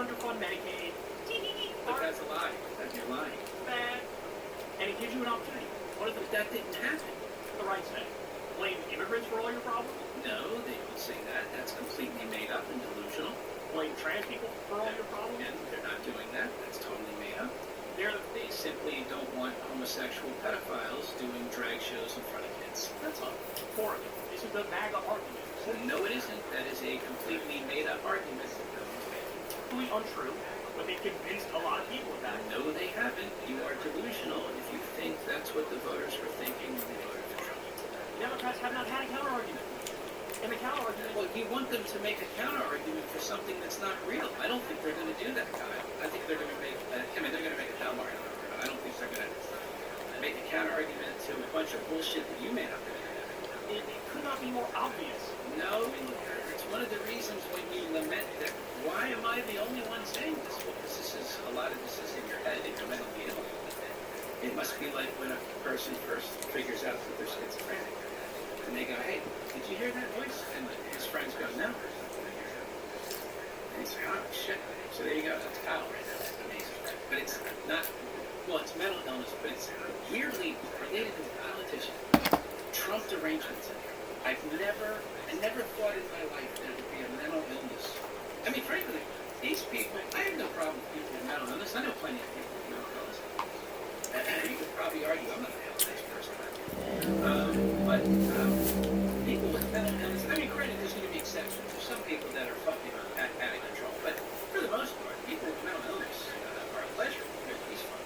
underfund Medicaid. But that's a lie. That's your lying. Bad. And it gives you an opportunity. What if That didn't happen. the right say? Blame immigrants for all your problems? No, they don't say that. That's completely made up and delusional. Blame trans people for all your problems? And they're not doing that. That's totally made up. They're They simply don't want homosexual pedophiles doing drag shows in front of kids. That's all. for it. This is the MAGA argument. No, it isn't. That is a completely made up argument. Completely untrue, but they've convinced a lot of people of that. No, they haven't. You are delusional if you think that's what the voters were thinking when they voted for Trump. Democrats have not had a counter-argument. And the counter-argument... Well, you want them to make a counter-argument for something that's not real. I don't think they're going to do that, Kyle. I think they're going to make... they're going to make a dumb argument, but I don't think they're going to make a counter-argument to a bunch of bullshit that you made up. It could not be more obvious. No, it's one of the reasons when you lament that, why am I the only one saying this? Well, a lot of this is in your head, in your mental field. It must be like when a person first figures out that they're schizophrenic. And they go, hey, did you hear that voice? And his friends go, no. And he's like, oh, shit. So there you go. That's Kyle right now. That's amazing. But it's not, well, it's mental illness, but it's weirdly related to the politician. Trump derangement. I never thought in my life there would be a mental illness. I mean, frankly, these people, I have no problem with people with mental illness. I know plenty of people with mental illness. And you could probably argue I'm not a mental illness person. But people with mental illness, I mean, granted, there's going to be exceptions. There's some people that are fucking out of control. But for the most part, people with mental illness are a pleasure. They're peaceful.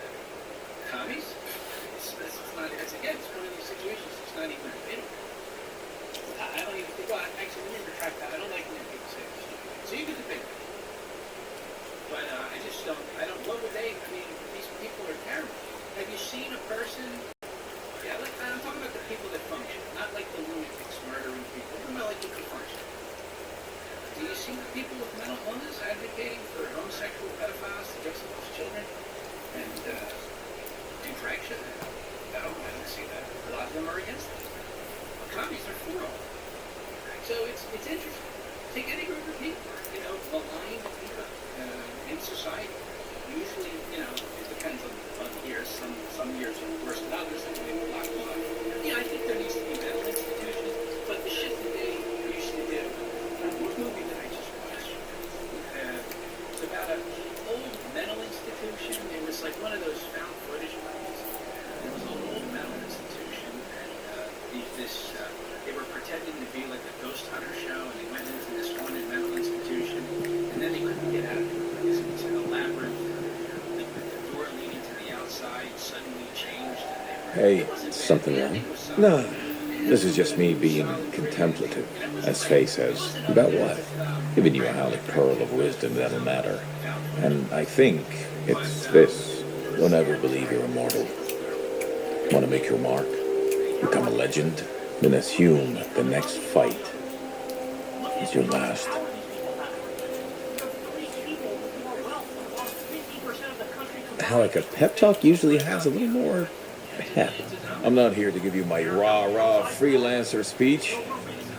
Commies, it's not, again, it's one of these situations. It's not even debatable. I don't even think, well, actually, let me retract that. I don't like when people say this. So you can debate it. But I just don't, what would they, I mean, these people are terrible. Have you seen a person, yeah, like, I'm talking about the people that function, not like the lunatics murdering people. I'm about like people that function. Do you see the people with mental illness advocating for homosexual pedophiles to dress up as children and do drag shit? No, I don't see that. A lot of them are against it. Commies are for all. So it's interesting. Take any group of people, maligned people in society. Usually, it depends on years. Some years are worse than others, and they were locked up. Yeah, I think there needs to be mental institutions, but the shit that they used to do. What movie did I just watch? It's about an old mental institution. It was like one of those found footage movies. It was an old mental institution, and they were pretending to be like a ghost hunter show, and they went into this haunted mental institution, and then they couldn't get out of it because it was in a labyrinth. The door leading to the outside suddenly changed. Hey, something wrong? No, this is just me being contemplative, as Faye says. About what? Giving you a hallowed pearl of wisdom that'll matter. And I think it's this. Don't ever believe you're immortal. Want to make your mark? Become a legend? Then assume the next fight is your last. How like a pep talk usually has a little more pep. I'm not here to give you my rah-rah freelancer speech.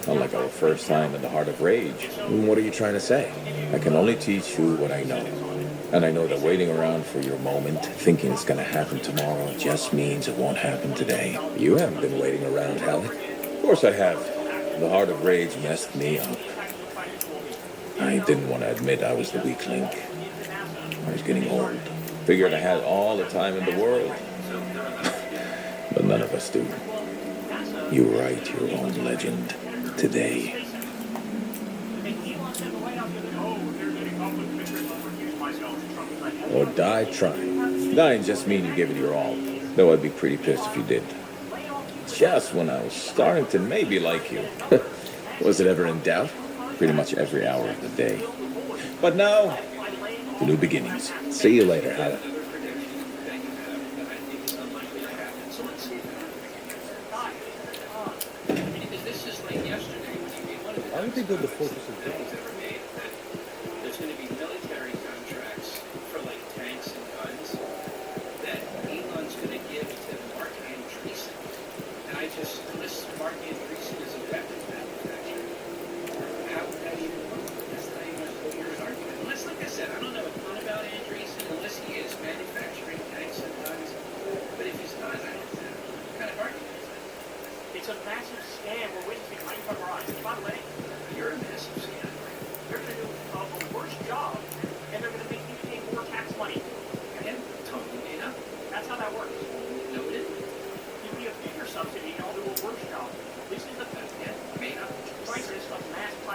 Not like our first time in the heart of rage. What are you trying to say? I can only teach you what I know. And I know that waiting around for your moment, thinking it's going to happen tomorrow, just means it won't happen today. You haven't been waiting around, Halleck. Of course I have. The heart of rage messed me up. I didn't want to admit I was the weak link. I was getting old. Figured I had all the time in the world. But none of us do. You write your own legend today. Or die trying. Dying just means you give it your all. Though I'd be pretty pissed if you did. Just when I was starting to maybe like you. Was it ever in doubt? Pretty much every hour of the day. But now, new beginnings. See you later, Hannah. I don't think they're the focus of things. There's going to be military contracts for like tanks and guns that Elon's going to give to Mark Andreessen. And unless Mark Andreessen is a weapon manufacturer, how would that even work? That's not even a coherent argument. Unless, like I said, I don't know what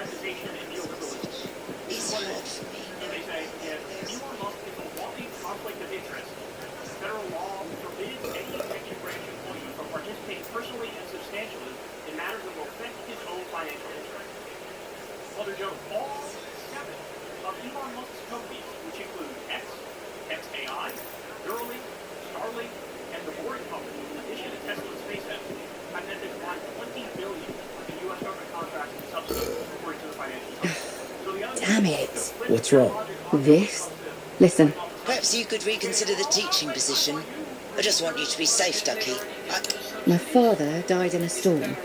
privatization and neoliberalism. This is what it is. They say, Elon Musk is a walking conflict of interest. Federal law forbids any executive branch employee from participating personally and substantially in matters that will affect his own financial interests. Mother Jones, all 7 of Elon Musk's companies, which include XAI, Neuralink, Starlink, and the Boring Company, in addition to Tesla and SpaceX, have been declined $20 billion in U.S. government contracts and subsidies, according to the Financial Times. So the other Damn it. What's wrong? This? Listen, Perhaps you could reconsider the teaching position. I just want you to be safe, Ducky. my father died in a storm.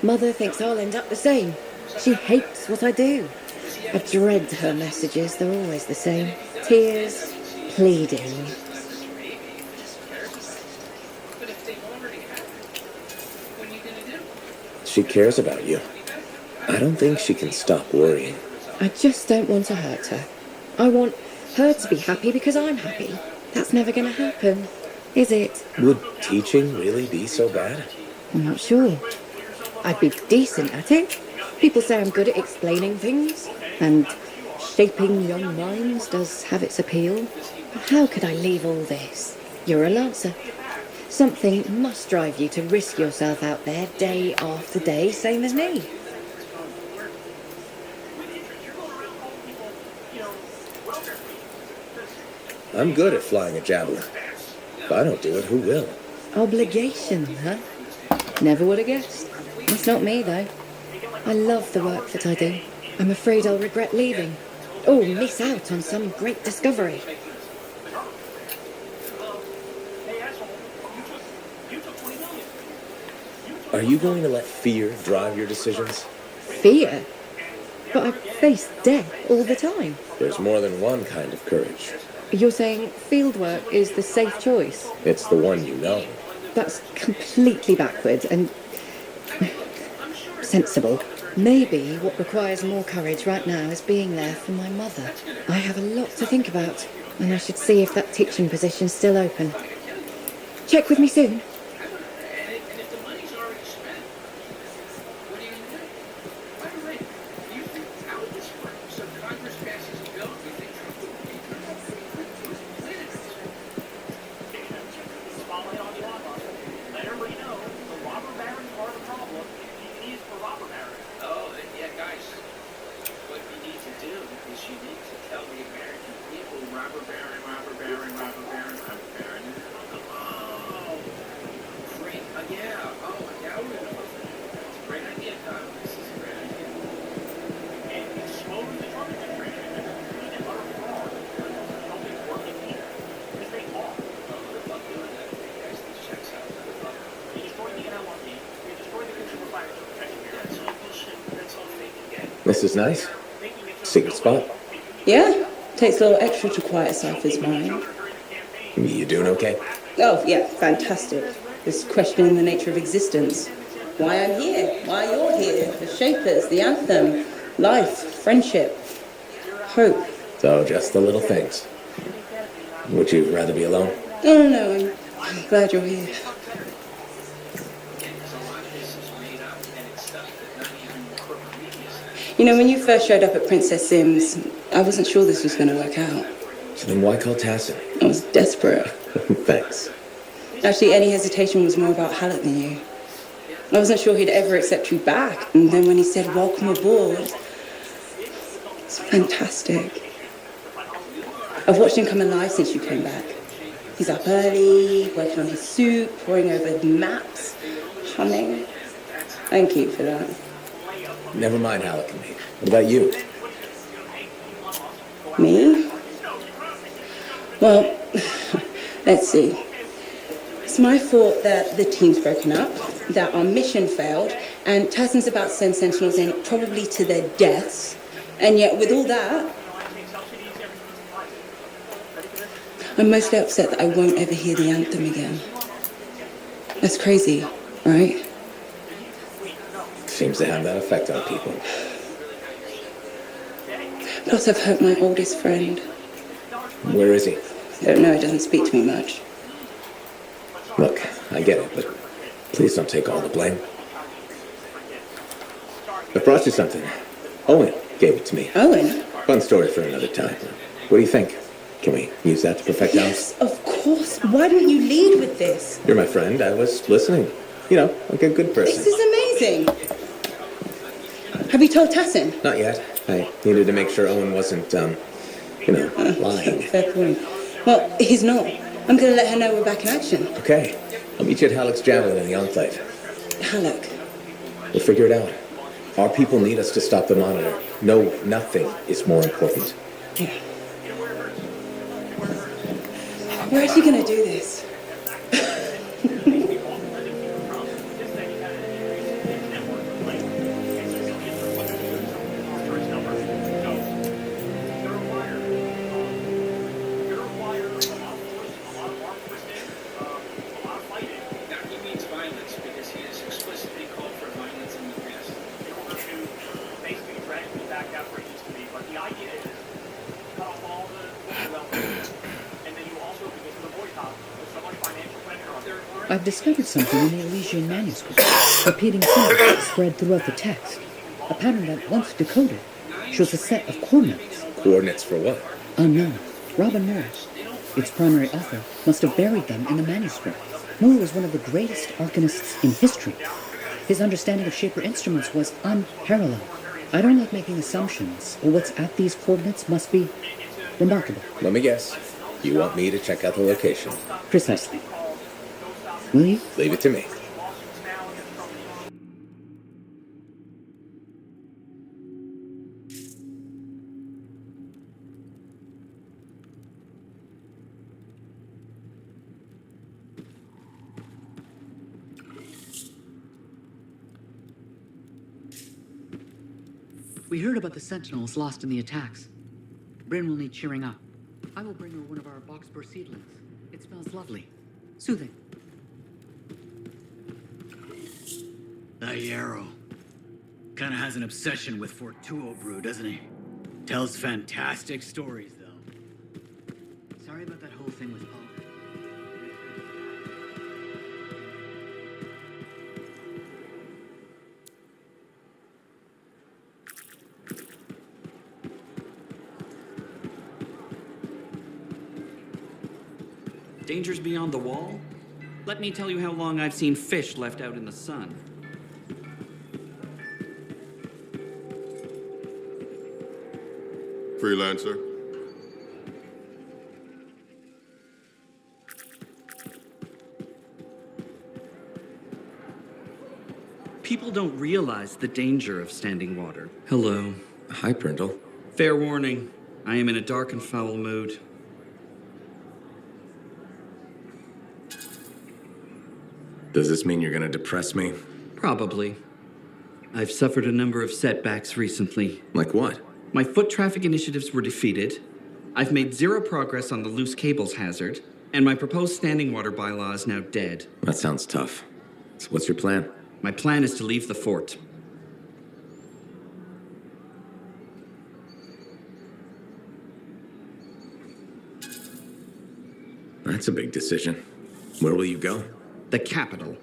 Mother thinks I'll end up the same. She hates what I do. I dread her messages. They're always the same. Tears, pleading. But if they've already happened, what are you going to do? She cares about you. I don't think she can stop worrying. I just don't want to hurt her. I want her to be happy because I'm happy. That's never going to happen, is it? Would teaching really be so bad? I'm not sure. I'd be decent at it. People say I'm good at explaining things, and shaping young minds does have its appeal. But how could I leave all this? You're a Lancer. Something must drive you to risk yourself out there day after day, same as me. I'm good at flying a javelin. If I don't do it, who will? Obligation, huh? Never would have guessed. It's not me, though. I love the work that I do. I'm afraid I'll regret leaving. Or miss out on some great discovery. Are you going to let fear drive your decisions? Fear? But I face death all the time. There's more than one kind of courage. You're saying fieldwork is the safe choice? It's the one you know. That's completely backwards and sensible. Maybe what requires more courage right now is being there for my mother. I have a lot to think about, and I should see if that teaching position's still open. Check with me soon. And if the money's already spent, what are you going to do? By the way, do you think how would this work? So Congress passes a bill, we think Trump would be Spotlight on Elon Musk. Let everybody know the robber barons are the problem. He is for robber baron. Oh, yeah, guys. What you need to do is you need to tell the American people robber baron, robber baron, robber baron, robber baron. Oh, great. Yeah. Oh, now we're going to vote for that. That's a great idea, Tom. This is a great idea. And expose the Trump administration as a complete and utter fraud when it comes to helping working people. Because they are. Oh, good luck doing that. Guys, these checks out. Good luck. They destroyed the NLRB. They destroyed the Consumer Financial Protection Bureau. That's all bullshit. That's all fake again. This is nice. Secret spot. Yeah, takes a little extra to quiet a cipher's mind. You doing okay? Oh, yeah, fantastic. Just questioning the nature of existence. Why I'm here, why you're here, the Shapers, the Anthem, life, friendship, hope. So just the little things. Would you rather be alone? No, I'm glad you're here. You know, when you first showed up at Princess Sim's, I wasn't sure this was going to work out. So then why call Tassin? I was desperate. Thanks. Actually, any hesitation was more about Hallett than you. I wasn't sure he'd ever accept you back, and then when he said, "Welcome aboard," it's fantastic. I've watched him come alive since you came back. He's up early, working on his suit, poring over the maps, humming. Thank you for that. Never mind Alec and me. What about you? Me? Well, let's see. It's my fault that the team's broken up, that our mission failed, and Tassin's about to send Sentinels in, probably to their deaths. And yet, with all that, I'm mostly upset that I won't ever hear the anthem again. That's crazy, right? Seems to have that effect on people. Plus, I've hurt my oldest friend. Where is he? I don't know, he doesn't speak to me much. Look, I get it, but please don't take all the blame. I brought you something. Owen gave it to me. Owen? Fun story for another time. What do you think? Can we use that to perfect ours? Yes, of course. Why don't you lead with this? You're my friend. I was listening. You know, like a good person. This is amazing. Have you told Tassin? Not yet. I needed to make sure Owen wasn't, lying. Fair point. Well, he's not. I'm going to let her know we're back in action. Okay. I'll meet you at Halleck's Javelin in the Enclave. Halleck. We'll figure it out. Our people need us to stop the Monitor. No, nothing is more important. Yeah. We're actually going to do this. I've discovered something in the Elysian manuscript, repeating symbols spread throughout the text. A pattern that, once decoded, shows a set of coordinates. Coordinates for what? Unknown. Robin Moore, its primary author, must have buried them in the manuscript. Moore was one of the greatest arcanists in history. His understanding of Shaper instruments was unparalleled. I don't like making assumptions, but what's at these coordinates must be remarkable. Let me guess. You want me to check out the location? Precisely. Will you? Leave it to me. We heard about the Sentinels lost in the attacks. Bryn will need cheering up. I will bring her one of our boxbur seedlings. It smells lovely. Soothing. That Yarrow. Kinda has an obsession with Fortuo brew, doesn't he? Tells fantastic stories, though. Sorry about that whole thing with Paul. Dangers beyond the wall? Let me tell you how long I've seen fish left out in the sun. Freelancer. People don't realize the danger of standing water. Hello. Hi, Brindle. Fair warning. I am in a dark and foul mood. Does this mean you're gonna depress me? Probably. I've suffered a number of setbacks recently. Like what? My foot traffic initiatives were defeated. I've made zero progress on the loose cables hazard, and my proposed standing water bylaw is now dead. That sounds tough. So what's your plan? My plan is to leave the fort. That's a big decision. Where will you go? The capital.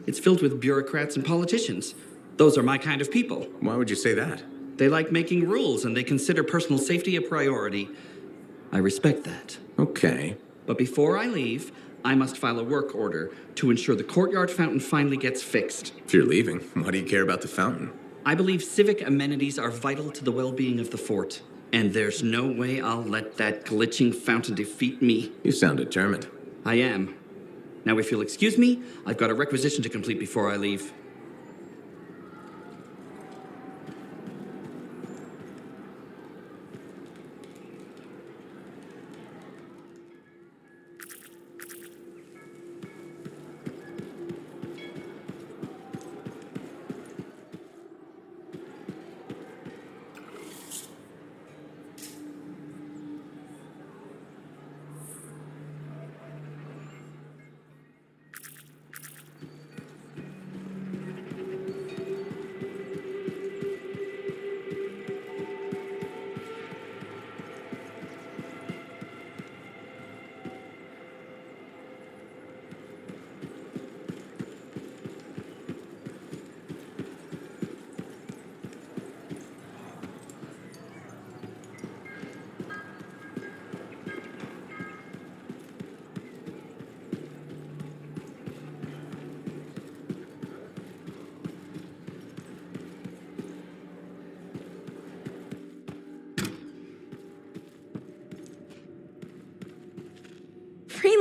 It's filled with bureaucrats and politicians. Those are my kind of people. Why would you say that? They like making rules and they consider personal safety a priority. I respect that. Okay. But before I leave, I must file a work order to ensure the courtyard fountain finally gets fixed. If you're leaving, why do you care about the fountain? I believe civic amenities are vital to the well-being of the fort. And there's no way I'll let that glitching fountain defeat me. You sound determined. I am. Now, if you'll excuse me, I've got a requisition to complete before I leave.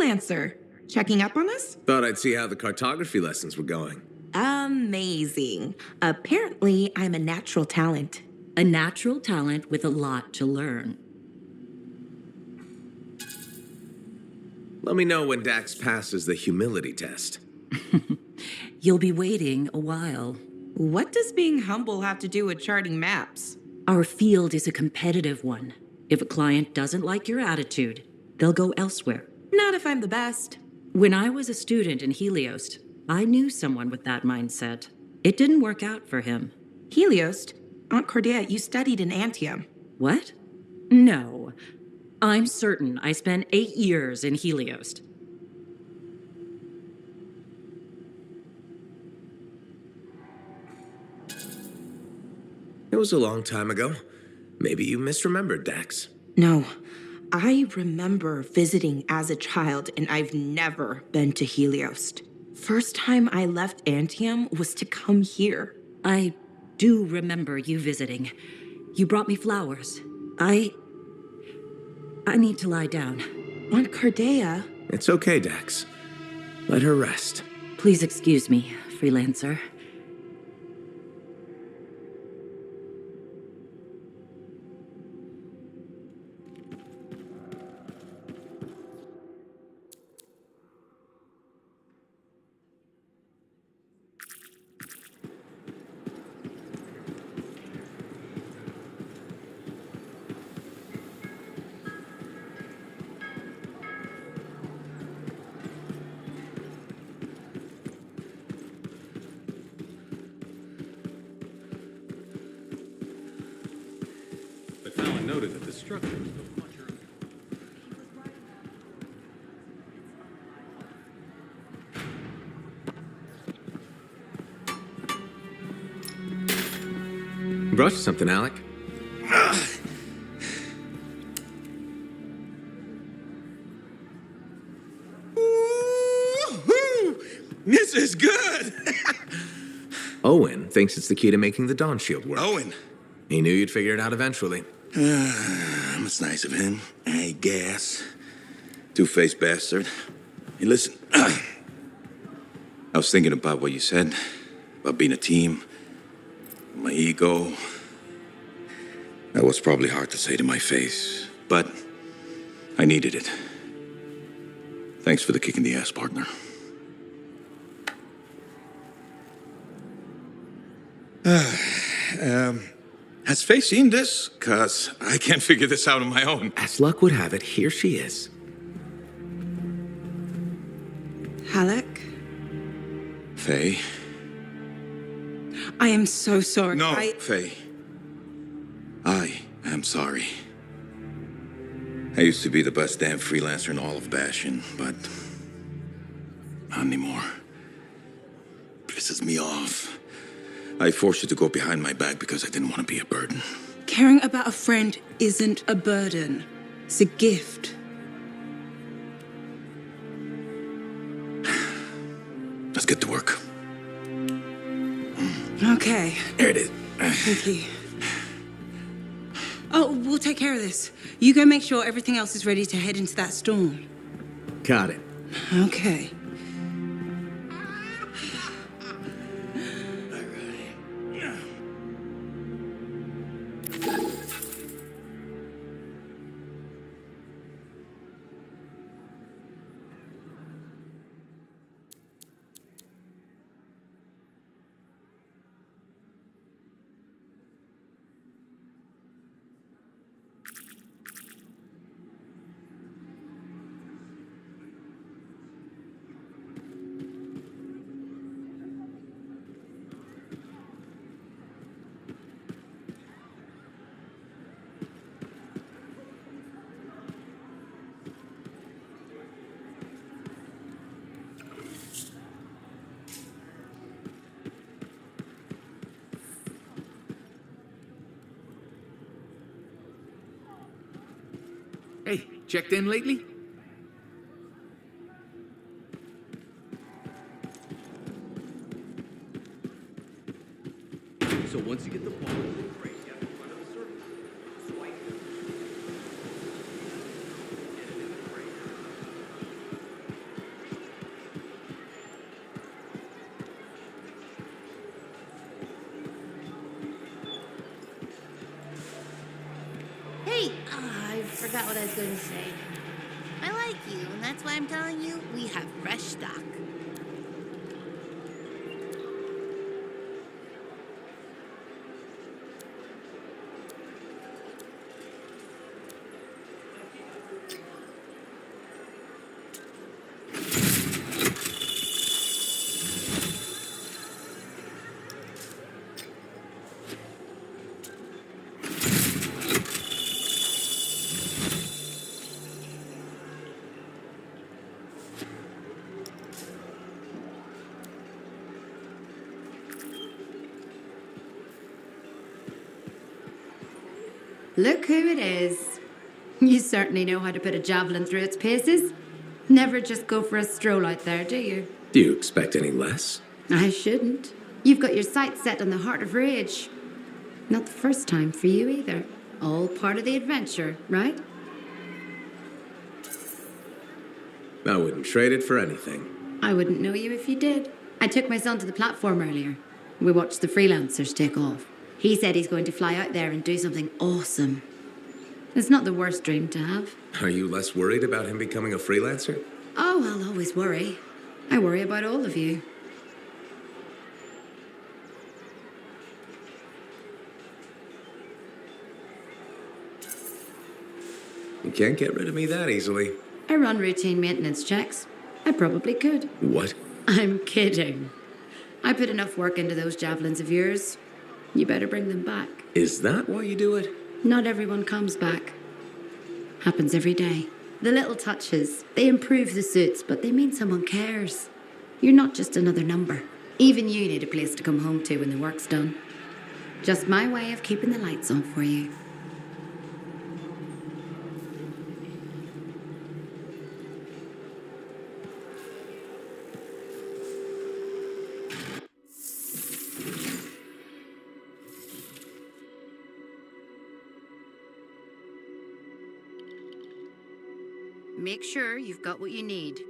Freelancer. Checking up on us? Thought I'd see how the cartography lessons were going. Amazing. Apparently, I'm a natural talent. A natural talent with a lot to learn. Let me know when Dax passes the humility test. You'll be waiting a while. What does being humble have to do with charting maps? Our field is a competitive one. If a client doesn't like your attitude, they'll go elsewhere. Not if I'm the best. When I was a student in Helios, I knew someone with that mindset. It didn't work out for him. Helios? Aunt Cordelia, you studied in Anthem. What? No. I'm certain I spent 8 years in Helios. It was a long time ago. Maybe you misremembered, Dax. No. I remember visiting as a child, and I've never been to Helios. First time I left Anthem was to come here. I do remember you visiting. You brought me flowers. I need to lie down. Aunt Cordelia? It's okay, Dax. Let her rest. Please excuse me, Freelancer. Noted that the structure was built much earlier. Brought you something, Alec. This is good! Owen thinks it's the key to making the Dawn Shield work. Owen! He knew you'd figure it out eventually. That's nice of him, I guess. Two-faced bastard. Hey, listen. I was thinking about what you said, about being a team, my ego. That was probably hard to say to my face, but I needed it. Thanks for the kick in the ass, partner. Has Faye seen this? 'Cause I can't figure this out on my own. As luck would have it, here she is. Halleck? Faye? I am so sorry. No, Faye. I am sorry. I used to be the best damn freelancer in all of Bastion, but not anymore. Pisses me off. I forced you to go behind my back because I didn't want to be a burden. Caring about a friend isn't a burden. It's a gift. Let's get to work. Okay. There it is. Thank you. Oh, we'll take care of this. You go make sure everything else is ready to head into that storm. Got it. Okay. Hey, checked in lately? So once you get the ball in the crate, you have to run to the circle. Swipe. Get it in the crate. Hey, I forgot what I was going to say. I like you, and that's why I'm telling you we have fresh stock. Look who it is. You certainly know how to put a javelin through its paces. Never just go for a stroll out there, do you? Do you expect any less? I shouldn't. You've got your sights set on the Heart of Rage. Not the first time for you either. All part of the adventure, right? I wouldn't trade it for anything. I wouldn't know you if you did. I took my son to the platform earlier. We watched the freelancers take off. He said he's going to fly out there and do something awesome. It's not the worst dream to have. Are you less worried about him becoming a freelancer? Oh, I'll always worry. I worry about all of you. You can't get rid of me that easily. I run routine maintenance checks. I probably could. What? I'm kidding. I put enough work into those javelins of yours. You better bring them back. Is that why you do it? Not everyone comes back. Happens every day. The little touches, they improve the suits, but they mean someone cares. You're not just another number. Even you need a place to come home to when the work's done. Just my way of keeping the lights on for you. Make sure you've got what you need.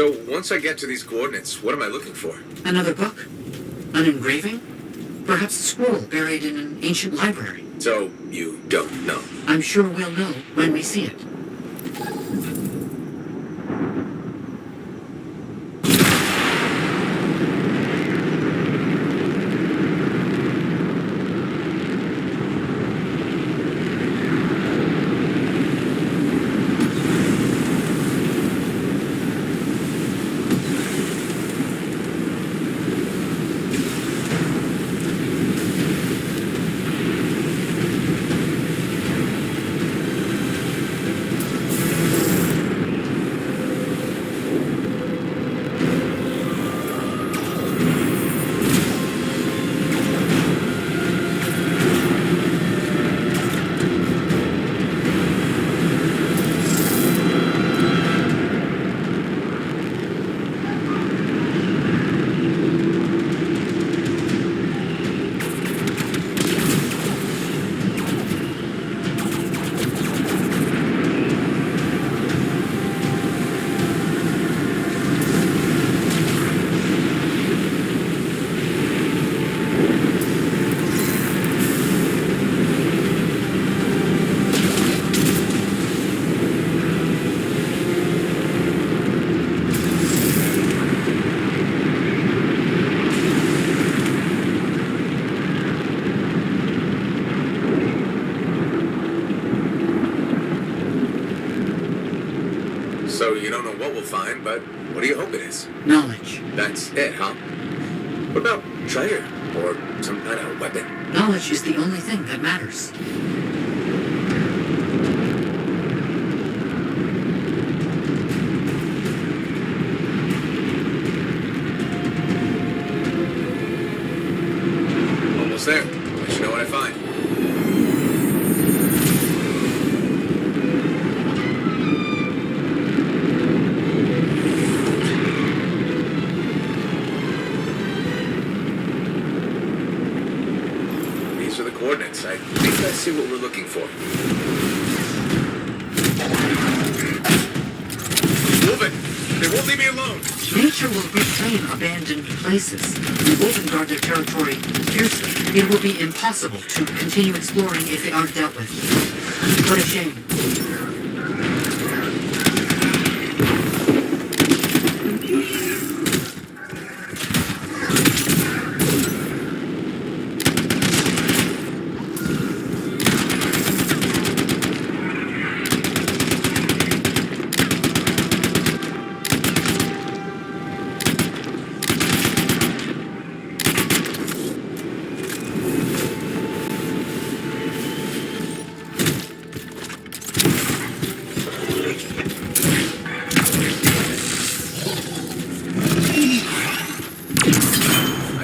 So once I get to these coordinates, what am I looking for? Another book? An engraving? Perhaps a scroll buried in an ancient library. So you don't know? I'm sure we'll know when we see it. So you don't know what we'll find, but what do you hope it is? Knowledge. That's it, huh? What about treasure? Or some kind of weapon? Knowledge is the only thing that matters. Almost there. Let you know what I find. These are the coordinates. I think I see what we're looking for. Move it! They won't leave me alone! Nature will reclaim abandoned places and often guard their territory fiercely. It will be impossible to continue exploring if they aren't dealt with. What a shame.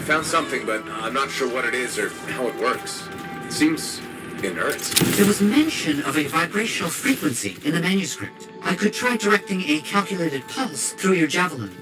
Found something, but I'm not sure what it is or how it works. It seems inert. There was mention of a vibrational frequency in the manuscript. I could try directing a calculated pulse through your javelin.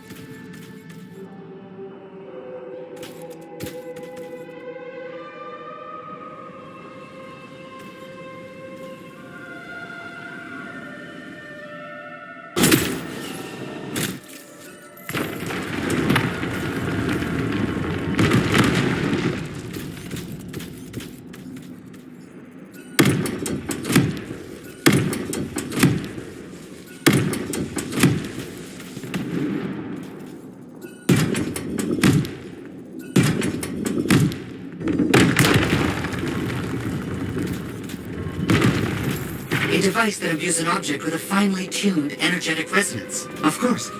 A device that imbues an object with a finely tuned energetic resonance. Of course,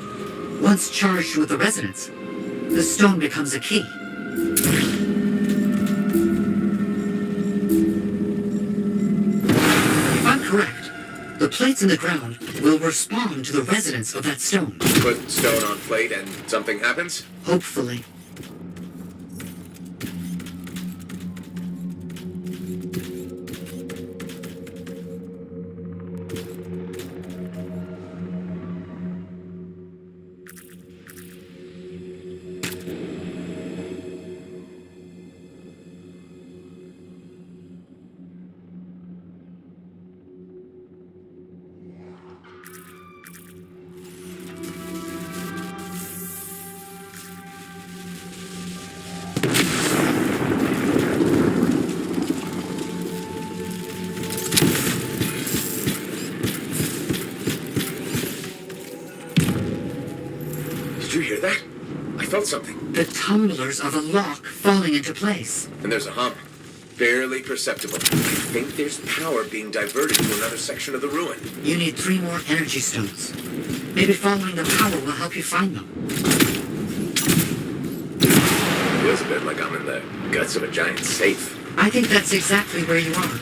once charged with the resonance, the stone becomes a key. If I'm correct, the plates in the ground will respond to the resonance of that stone. Put stone on plate and something happens? Hopefully. hear that? I felt something. The tumblers of a lock falling into place. And there's a hum. Barely perceptible. I think there's power being diverted to another section of the ruin. You need 3 more energy stones. Maybe following the power will help you find them. Feels a bit like I'm in the guts of a giant safe. I think that's exactly where you are.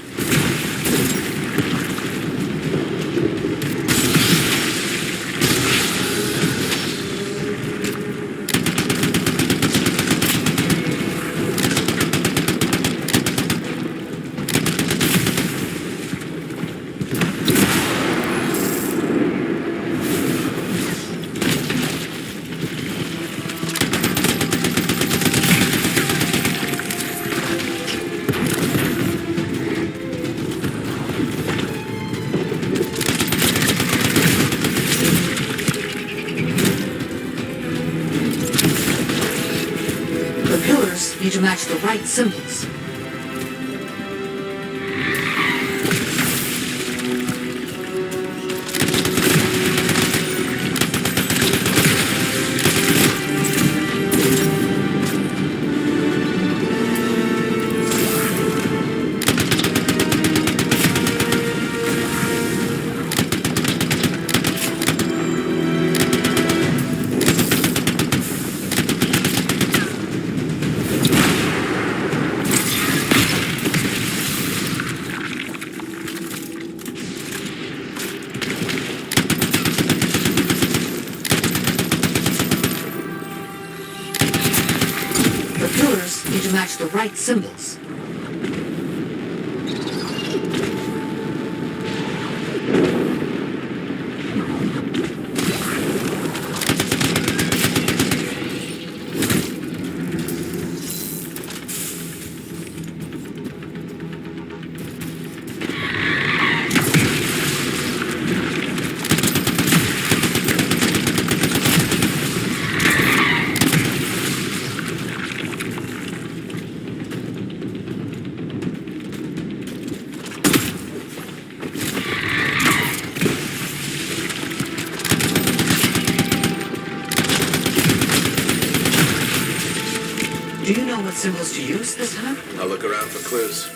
Need to match the right symbols. Need to match the right symbols. Do you know what symbols to use this time? I'll look around for clues.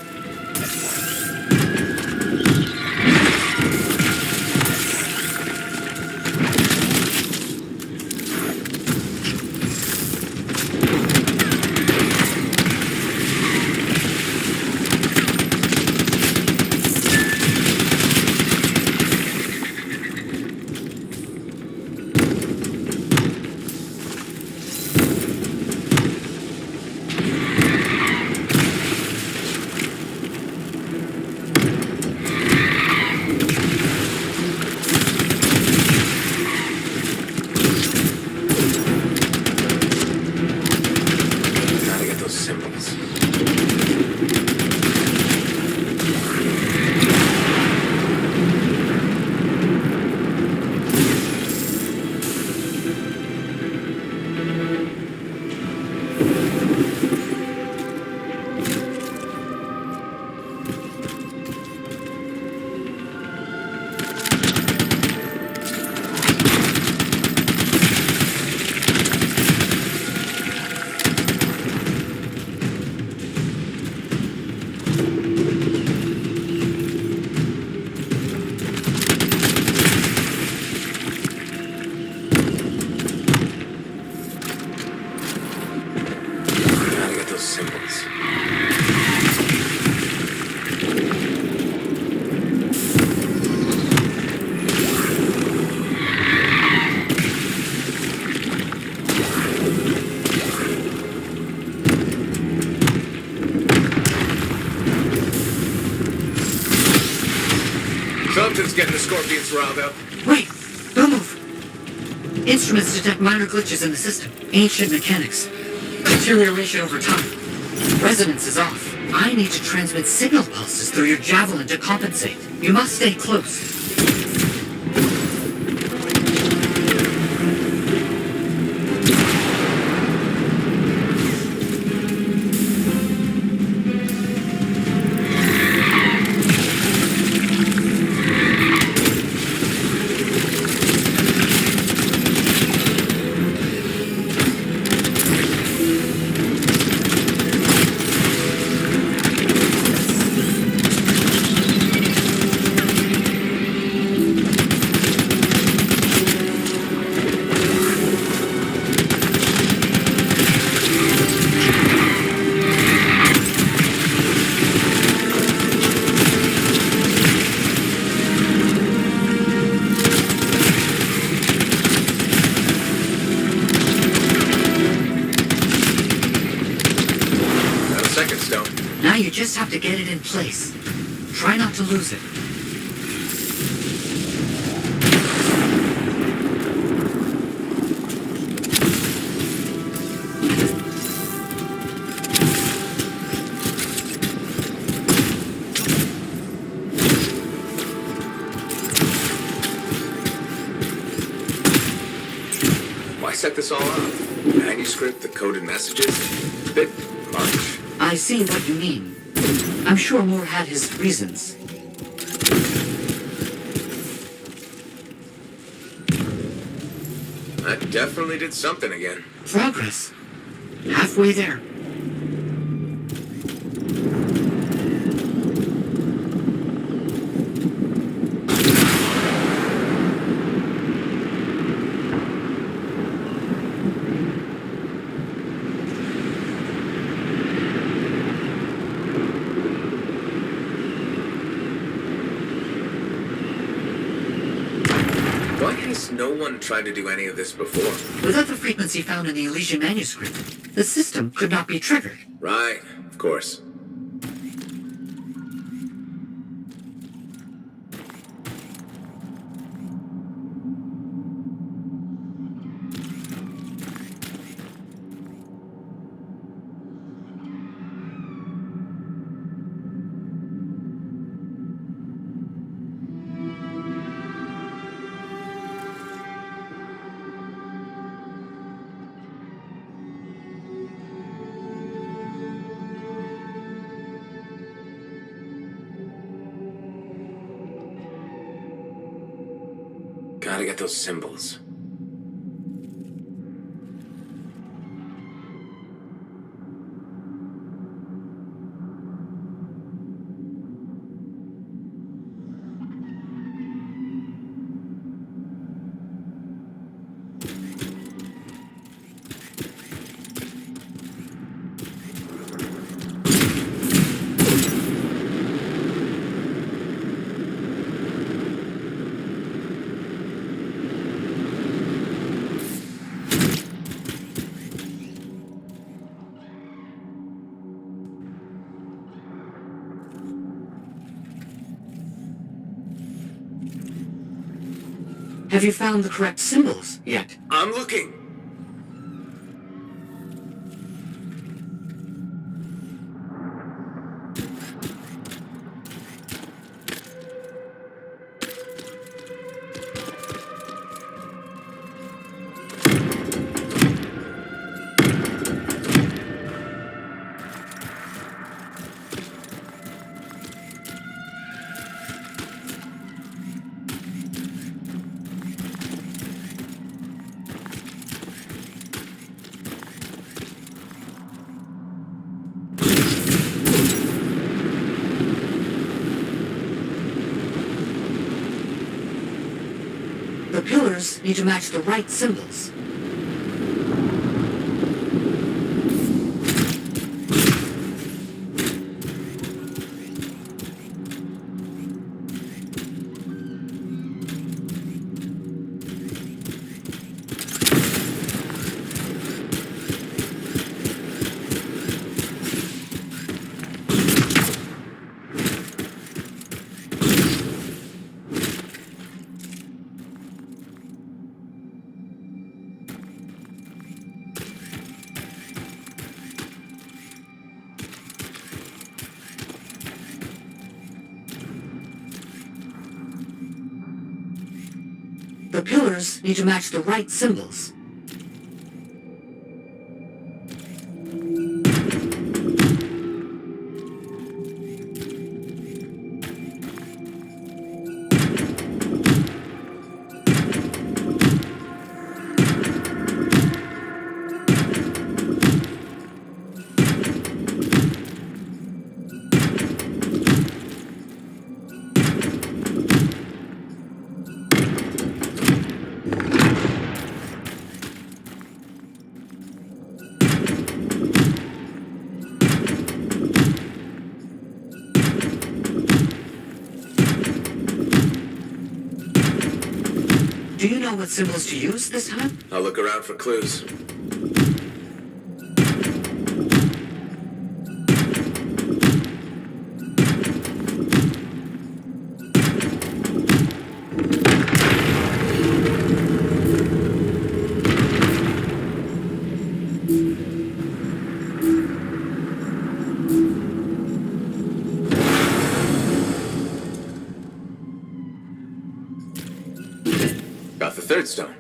Something's getting the Scorpions riled up. Wait! Don't move! Instruments detect minor glitches in the system. Ancient mechanics. Deterioration over time. Resonance is off. I need to transmit signal pulses through your javelin to compensate. You must stay close. just have to get it in place. Try not to lose it. Why set this all up? Manuscript, the coded messages? Bit much. I see what you mean. I'm sure Moore had his reasons. That definitely did something again. Progress. Halfway there. Why has no one tried to do any of this before? Without the frequency found in the Elysian manuscript, the system could not be triggered. Right, of course. Gotta get those symbols. Have you found the correct symbols yet? I'm looking. The pillars need to match the right symbols. The pillars need to match the right symbols. Do you know what symbols to use this time? I'll look around for clues. Got the third stone.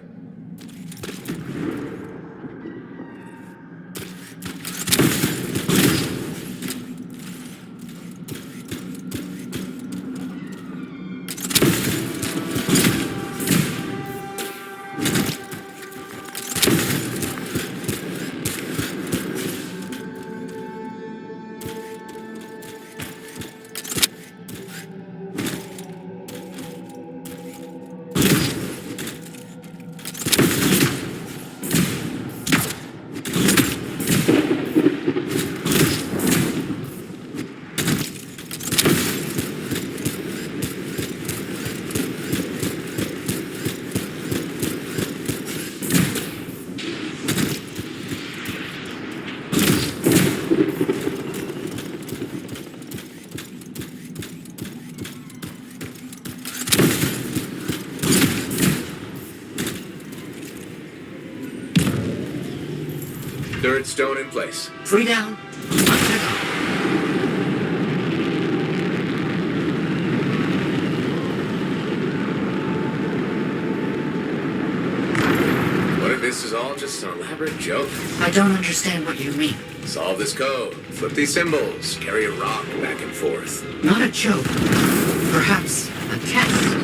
Third stone in place. 3 down. 1 to go. What if this is all just an elaborate joke? I don't understand what you mean. Solve this code. Flip these symbols. Carry a rock back and forth. Not a joke. Perhaps a test.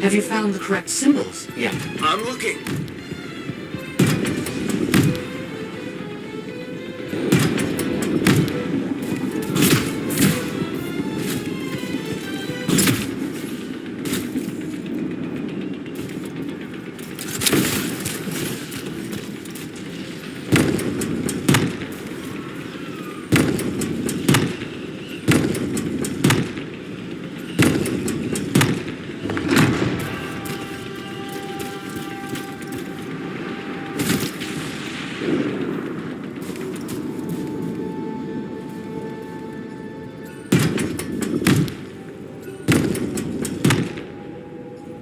Have you found the correct symbols yet? I'm looking.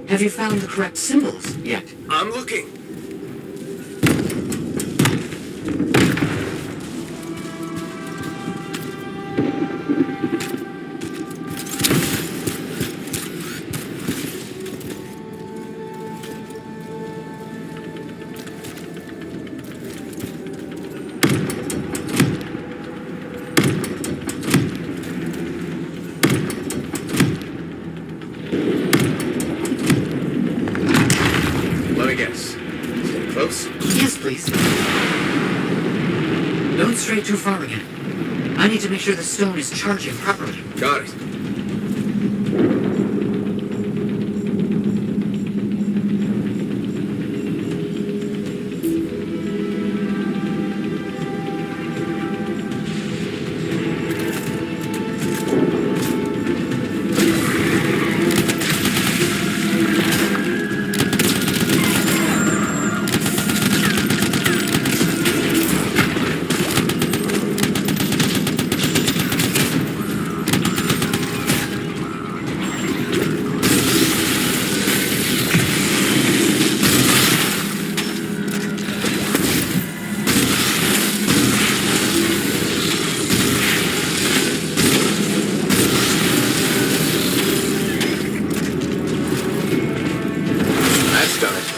Have you found the correct symbols yet? I'm looking. Let me guess. Stay close. Yes, please. Don't stray too far again. I need to make sure the stone is charging properly. Got it. That's done it.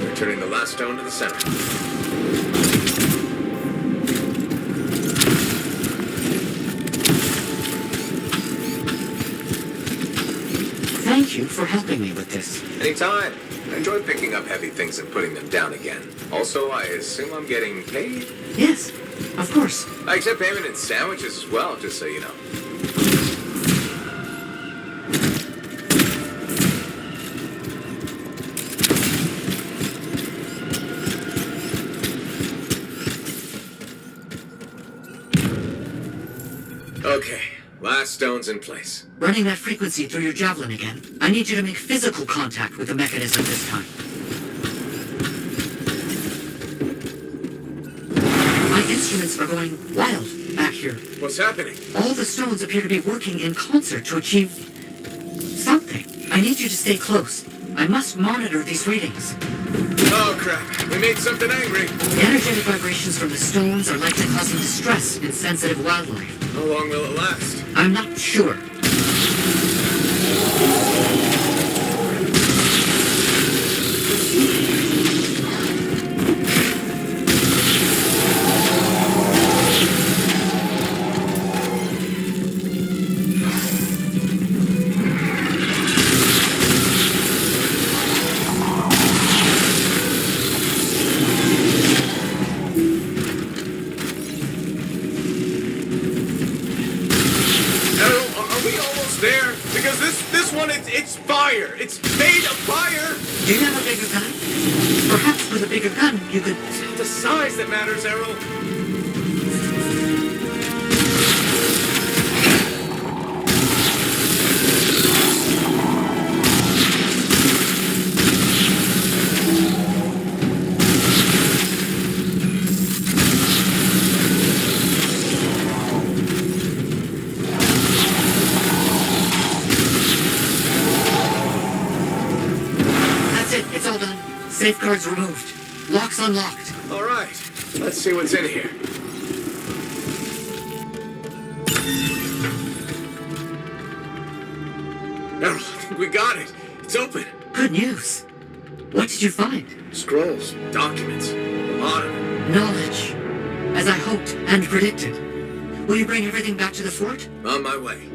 Returning the last stone to the center. Thank you for for helping me with this. Anytime. I enjoy picking up heavy things and putting them down again. Also, I assume I'm getting paid? Yes, of course. I accept payment in sandwiches as well, just so you know. Okay, last stone's in place. Running that frequency through your javelin again. I need you to make physical contact with the mechanism this time. My instruments are going wild back here. What's happening? All the stones appear to be working in concert to achieve something. I need you to stay close. I must monitor these readings. Oh crap, we made something angry. The energetic vibrations from the stones are likely causing distress in sensitive wildlife. How long will it last? I'm not sure. There, because this one, it's fire. It's made of fire. Do you have a bigger gun? Perhaps with a bigger gun, you could... It's the size that matters, Errol. It's all done. Safeguards removed. Locks unlocked. All right. Let's see what's in here. Errol, I think we got it. It's open. Good news. What did you find? Scrolls, documents, a lot of them. Knowledge. As I hoped and predicted. Will you bring everything back to the fort? On my way.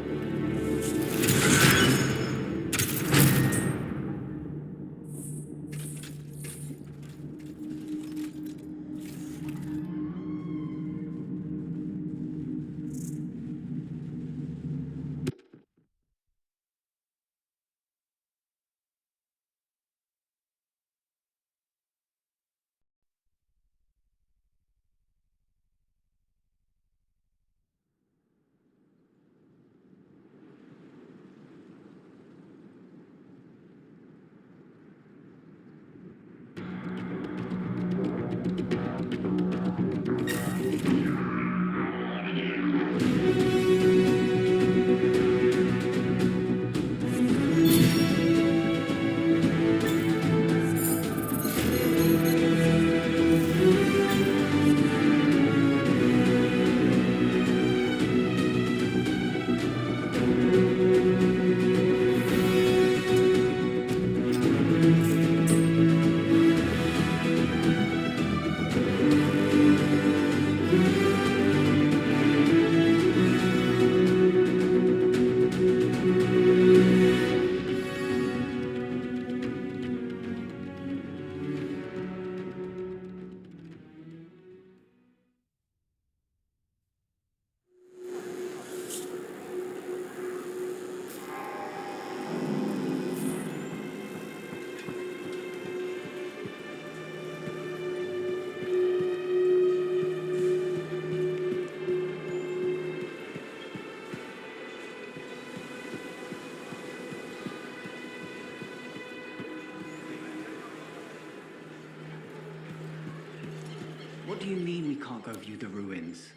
What do you mean we can't go view the ruins?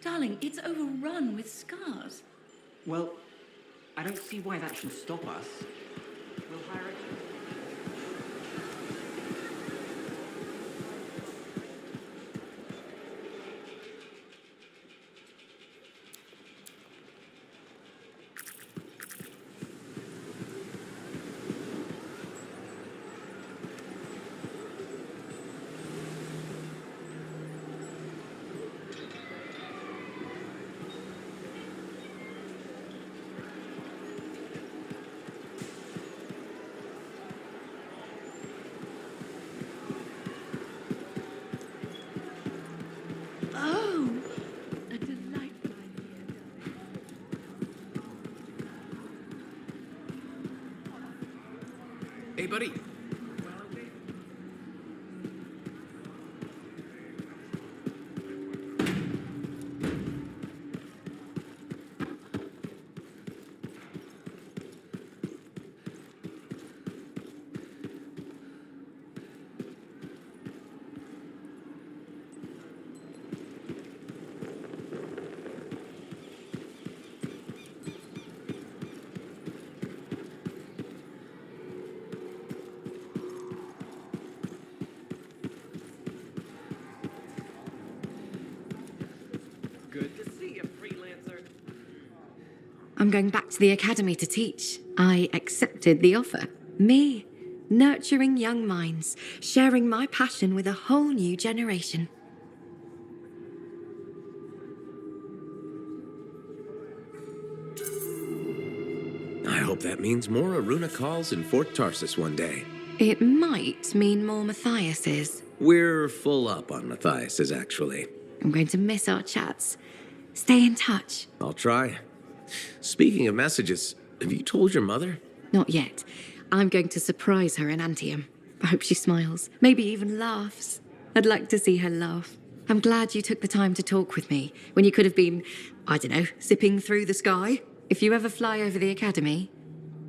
Darling, it's overrun with scars. Well, I don't see why that should stop us. We'll hire it. buddy. I'm going back to the academy to teach. I accepted the offer. Me, nurturing young minds, sharing my passion with a whole new generation. I hope that means more Aruna calls in Fort Tarsus one day. It might mean more Matthias's. We're full up on Matthias's, actually. I'm going to miss our chats. Stay in touch. I'll try. Speaking of messages, have you told your mother? Not yet. I'm going to surprise her in Anthem. I hope she smiles, maybe even laughs. I'd like to see her laugh. I'm glad you took the time to talk with me when you could have been, I don't know, zipping through the sky. If you ever fly over the academy,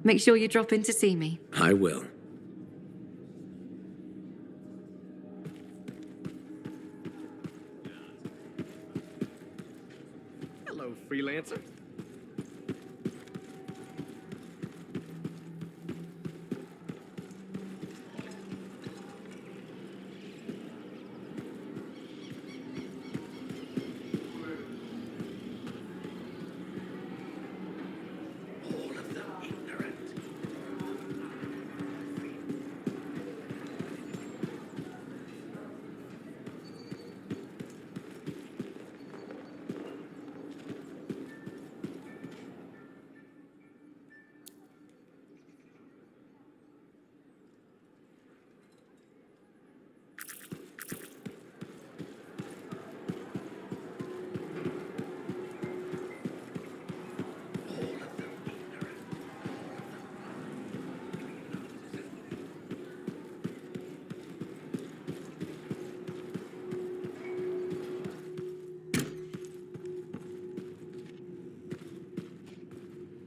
make sure you drop in to see me. I will. Hello, freelancer.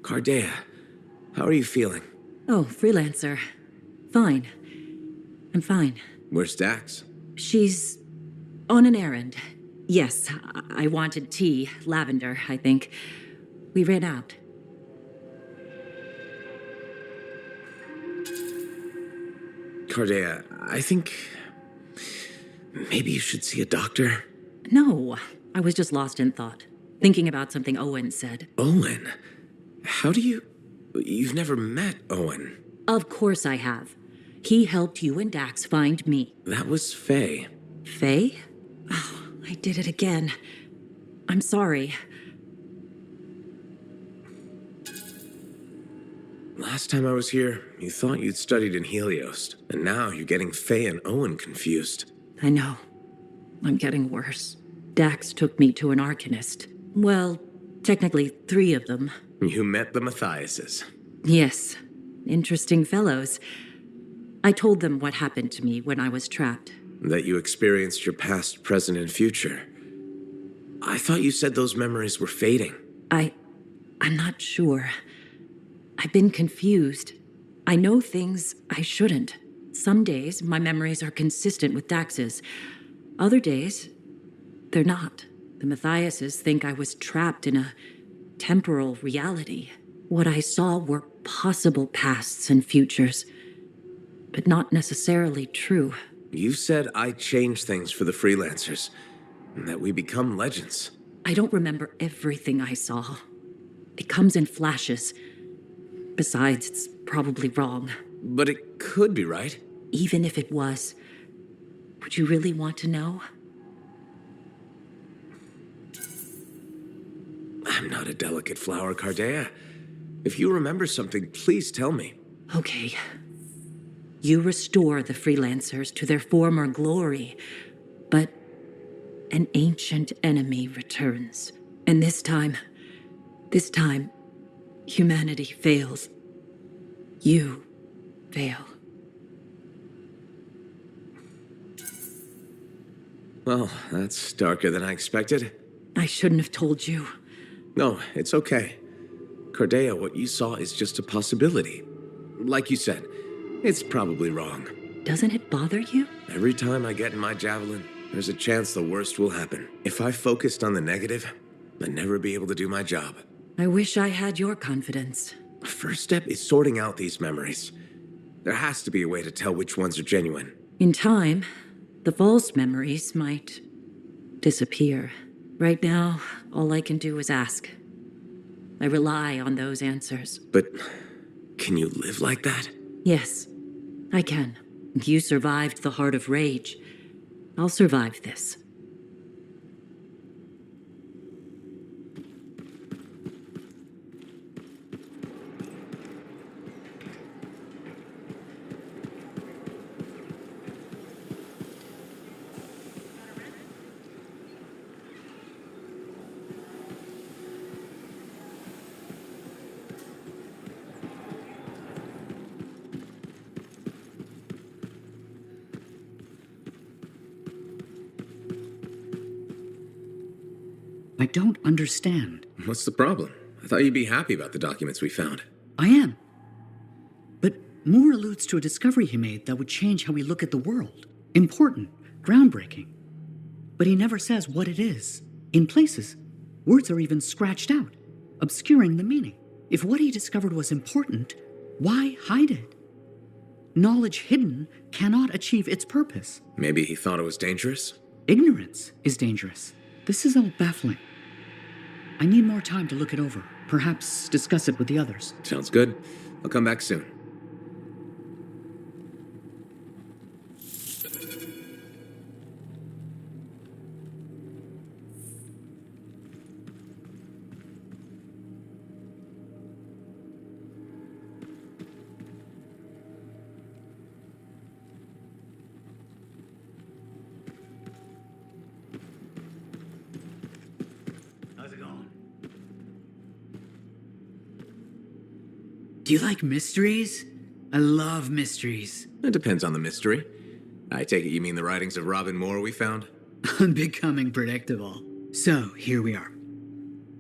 Cardea, how are you feeling? Oh, freelancer. Fine. I'm fine. Where's Dax? She's on an errand. Yes, I wanted tea. Lavender, I think. We ran out. Cardea, I think maybe you should see a doctor. No, I was just lost in thought. Thinking about something Owen said. Owen? How do you... You've never met Owen. Of course I have. He helped you and Dax find me. That was Faye. Faye? Oh, I did it again. I'm sorry. Last time I was here, you thought you'd studied in Helios, and now you're getting Faye and Owen confused. I know. I'm getting worse. Dax took me to an Arcanist. Well, technically 3 of them. You met the Matthiases. Yes. Interesting fellows. I told them what happened to me when I was trapped. That you experienced your past, present, and future. I thought you said those memories were fading. I'm not sure. I've been confused. I know things I shouldn't. Some days, my memories are consistent with Dax's. Other days, they're not. The Matthiases think I was trapped in a temporal reality. What I saw were possible pasts and futures, but not necessarily true. You said I changed things for the freelancers, and that we become legends. I don't remember everything I saw. It comes in flashes. Besides, it's probably wrong. But it could be right. Even if it was, would you really want to know? I'm not a delicate flower, Cardea. If you remember something, please tell me. Okay. You restore the freelancers to their former glory, but an ancient enemy returns. And this time, humanity fails. You fail. Well, that's darker than I expected. I shouldn't have told you. No, it's okay. Cordea, what you saw is just a possibility. Like you said, it's probably wrong. Doesn't it bother you? Every time I get in my javelin, there's a chance the worst will happen. If I focused on the negative, I'd never be able to do my job. I wish I had your confidence. The first step is sorting out these memories. There has to be a way to tell which ones are genuine. In time, the false memories might disappear. Right now, all I can do is ask. I rely on those answers. But can you live like that? Yes, I can. You survived the Heart of Rage. I'll survive this. I don't understand. What's the problem? I thought you'd be happy about the documents we found. I am. But Moore alludes to a discovery he made that would change how we look at the world. Important, groundbreaking. But he never says what it is. In places, words are even scratched out, obscuring the meaning. If what he discovered was important, why hide it? Knowledge hidden cannot achieve its purpose. Maybe he thought it was dangerous? Ignorance is dangerous. This is all baffling. I need more time to look it over. Perhaps discuss it with the others. Sounds good. I'll come back soon. How's it going? Do you like mysteries? I love mysteries. It depends on the mystery. I take it you mean the writings of Robin Moore we found? I'm becoming predictable. So, here we are.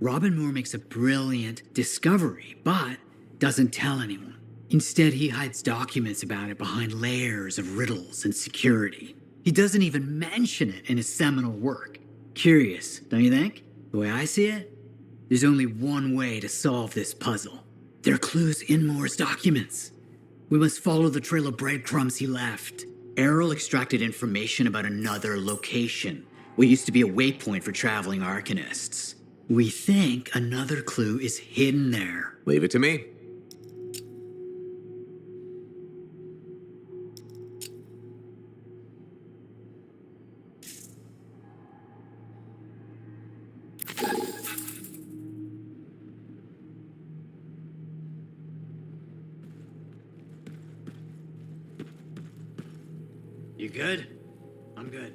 Robin Moore makes a brilliant discovery, but doesn't tell anyone. Instead, he hides documents about it behind layers of riddles and security. He doesn't even mention it in his seminal work. Curious, don't you think? The way I see it, there's only one way to solve this puzzle. There are clues in Moore's documents. We must follow the trail of breadcrumbs he left. Errol extracted information about another location, what used to be a waypoint for traveling arcanists. We think another clue is hidden there. Leave it to me. You good? I'm good.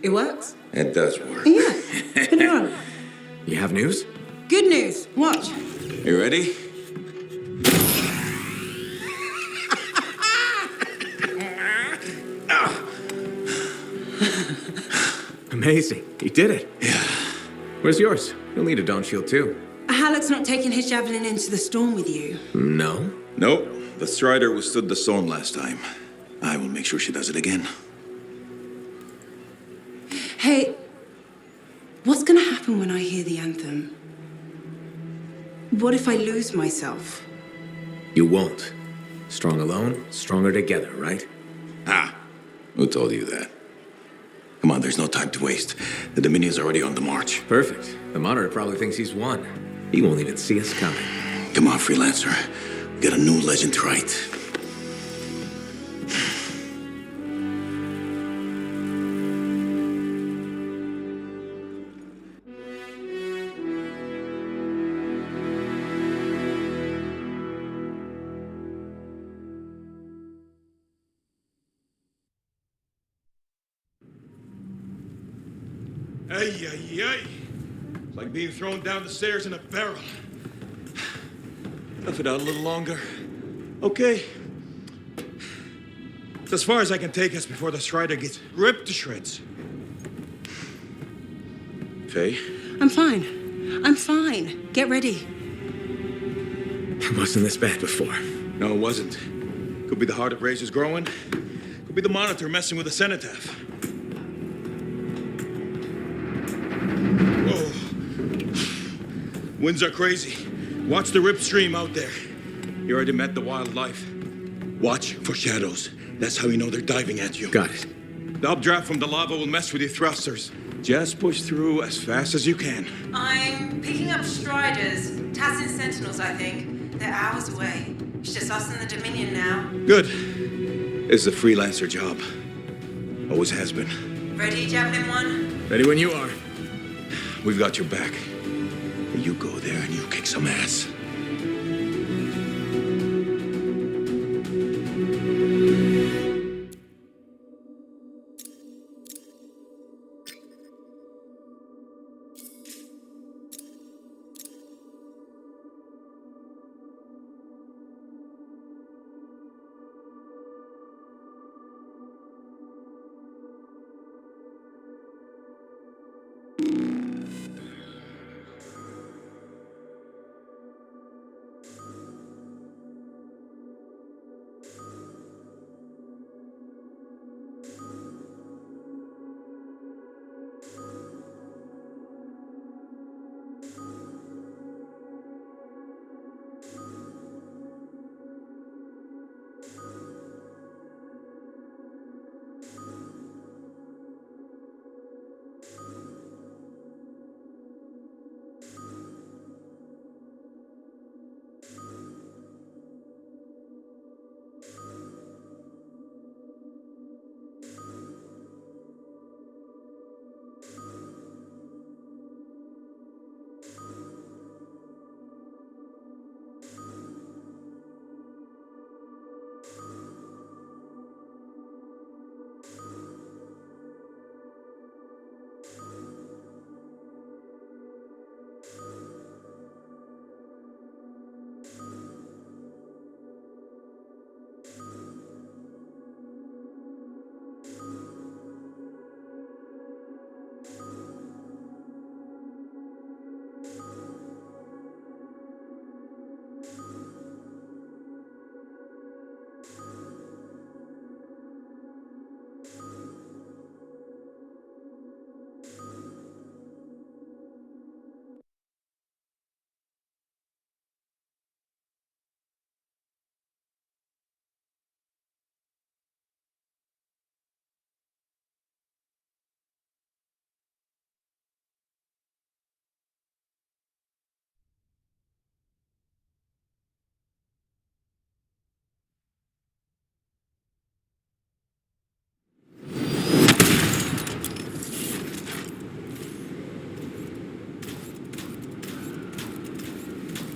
It works? It does work. Yeah. Put it on. You have news? Good news. Watch. You ready? Amazing. You did it. Yeah. Where's yours? You'll need a dawn shield too. Halleck's not taking his javelin into the storm with you. No? Nope. The Strider withstood the storm last time. I will make sure she does it again. Hey, what's gonna happen when I hear the anthem? What if I lose myself? You won't. Strong alone, stronger together, right? Ah, who told you that? Come on, there's no time to waste. The Dominion's already on the march. Perfect. The Monitor probably thinks he's won. He won't even see us coming. Come on, Freelancer. We got a new legend to write. Ay, ay, ay. It's like being thrown down the stairs in a barrel. Tough it out a little longer. Okay. It's as far as I can take us before the Strider gets ripped to shreds. Faye? I'm fine. I'm fine. Get ready. It wasn't this bad before. No, it wasn't. Could be the heart of razors growing. Could be the Monitor messing with the cenotaph. Whoa. Winds are crazy. Watch the rip stream out there. You already met the wildlife. Watch for shadows. That's how you know they're diving at you. Got it. The updraft from the lava will mess with your thrusters. Just push through as fast as you can. I'm picking up Striders. Tassin Sentinels, I think. They're hours away. It's just us and the Dominion now. Good. This is a freelancer job. Always has been. Ready, Javelin 1? Ready when you are. We've got your back. You go there and you kick some ass.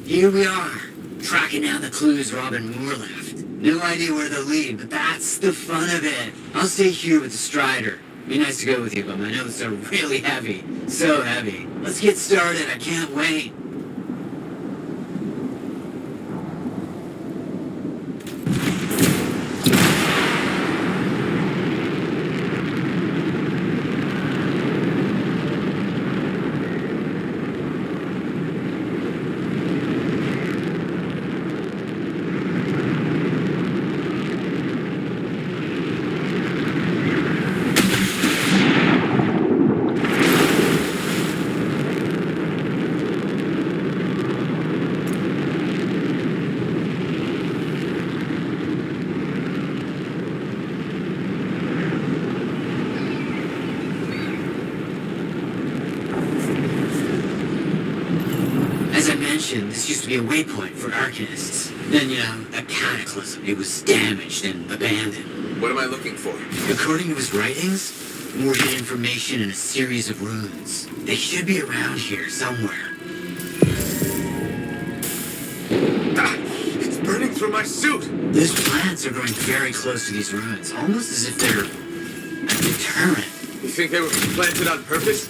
Here we are, tracking down the clues Robin Moore left. No idea where they'll lead, but that's the fun of it. I'll stay here with the Strider. Be nice to go with you, but my notes are really heavy. So heavy. Let's get started. I can't wait. This used to be a waypoint for Arcanists. Then, a cataclysm. It was damaged and abandoned. What am I looking for? According to his writings, more hidden information in a series of runes. They should be around here somewhere. Ah, it's burning through my suit! Those plants are growing very close to these ruins, almost as if they're a deterrent. You think they were planted on purpose?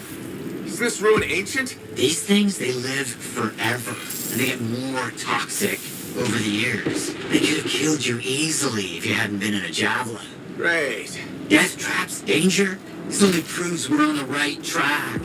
Isn't this ruin ancient? These things, they live forever. And they get more toxic over the years. They could have killed you easily if you hadn't been in a javelin. Great. Death traps, danger. This only proves we're on the right track.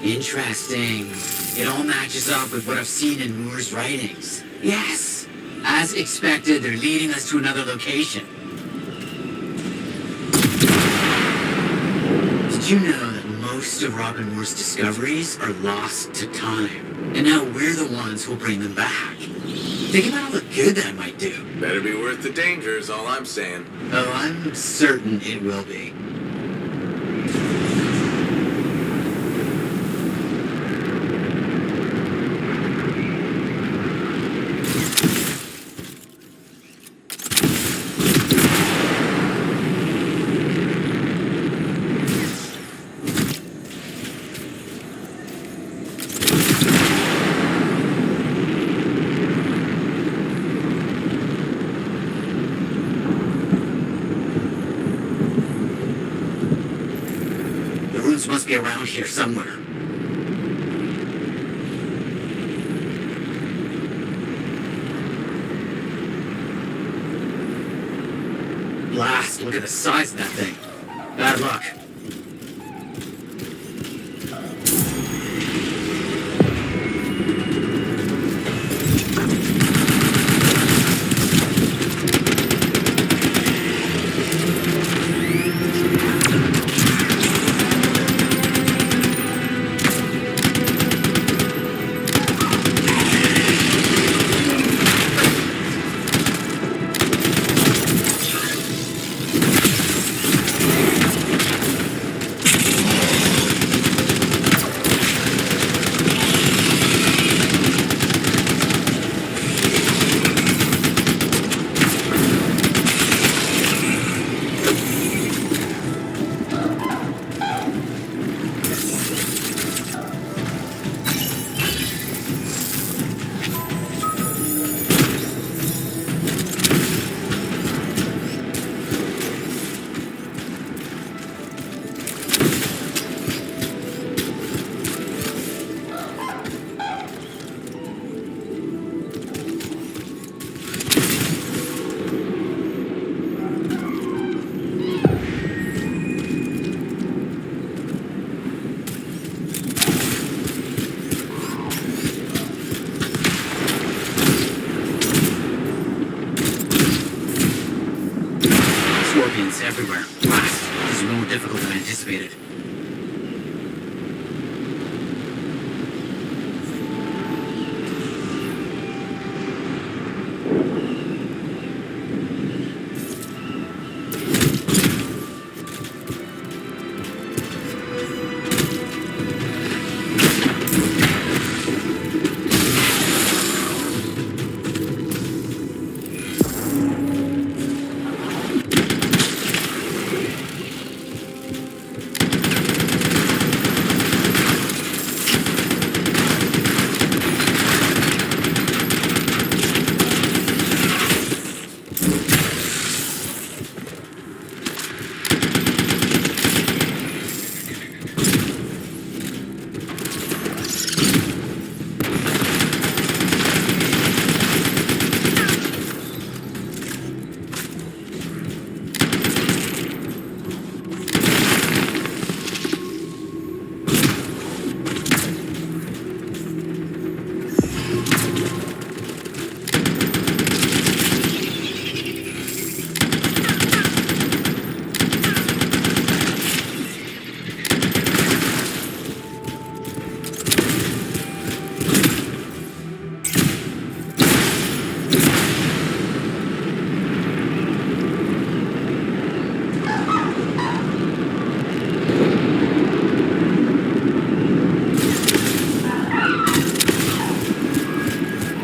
Interesting. It all matches up with what I've seen in Moore's writings. Yes. As expected, they're leading us to another location. Did you know that most of Robin Moore's discoveries are lost to time? And now we're the ones who'll bring them back. Think about all the good that might do. Better be worth the danger is all I'm saying. Oh, I'm certain it will be. Must be around here somewhere. Blast, look at the size of that thing. Bad luck. scorpions everywhere. Blast! This is more difficult than anticipated.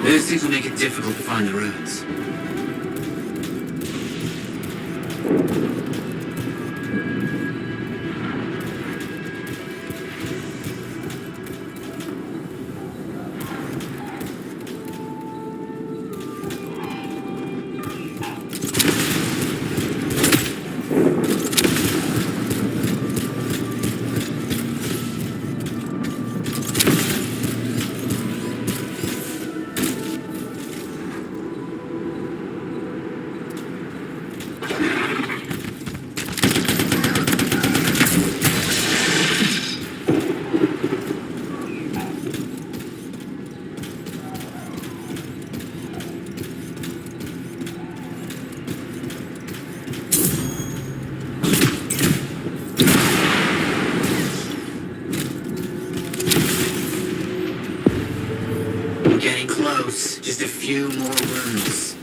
Those things will make it difficult to find the ruins. Getting close. Just a few more rooms.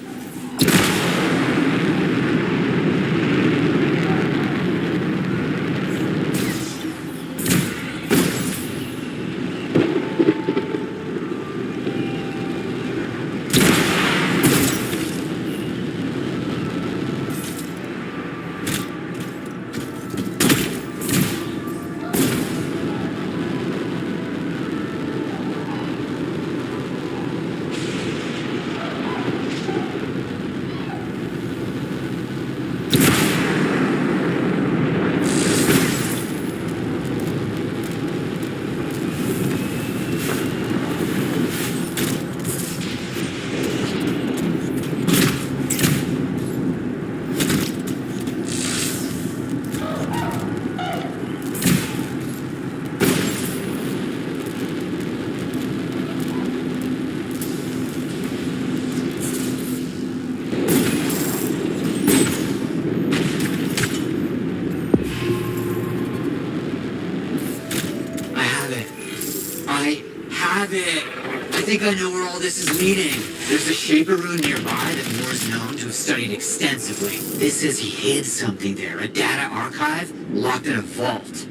I think I know where all this is leading. There's a Shaper rune nearby that Moore is known to have studied extensively. This says he hid something there, a data archive locked in a vault.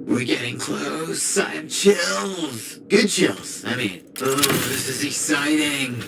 We're getting close. I have chills. Good chills. I mean, oh, this is exciting.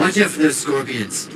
Watch out for those scorpions.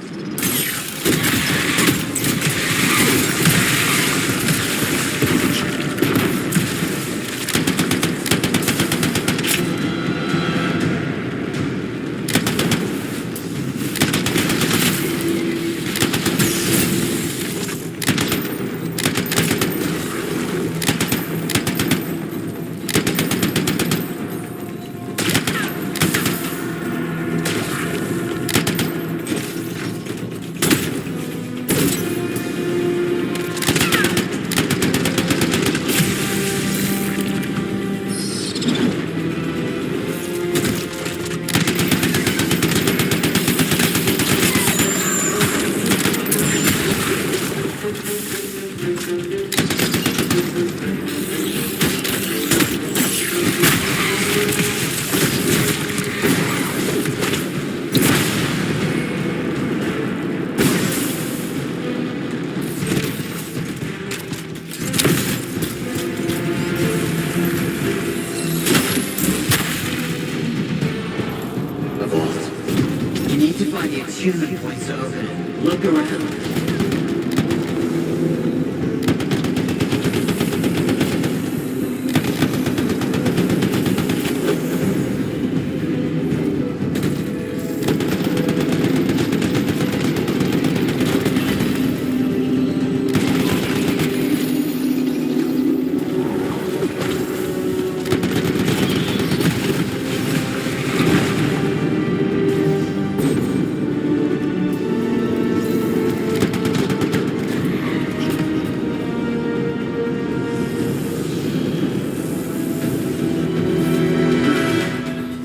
You need to find the attunement points to open it. Look around.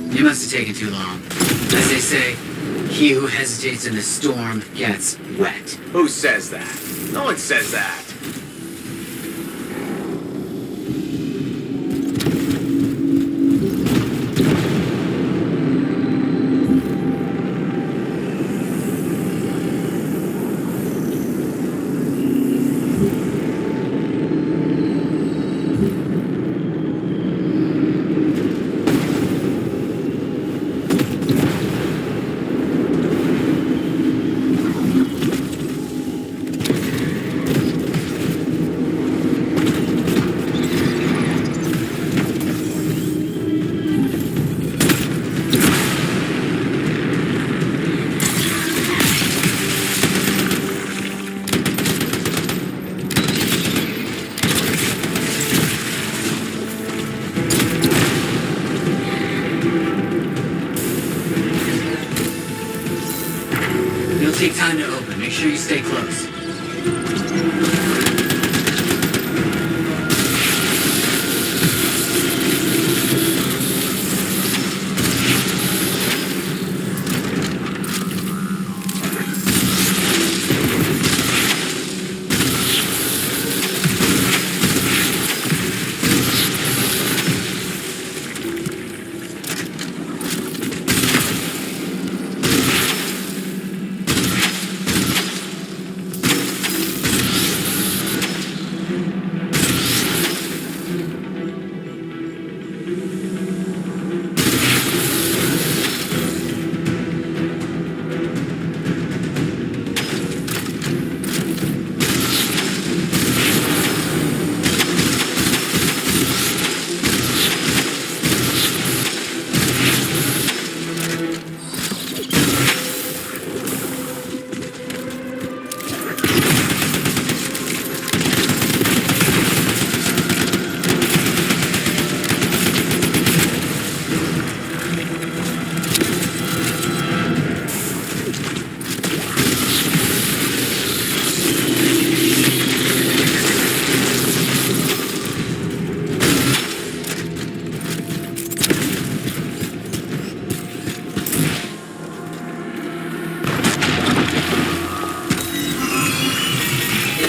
You must have taken too long. As they say, he who hesitates in the storm gets wet. Who says that? No one says that. It'll take time to open. Make sure you stay close.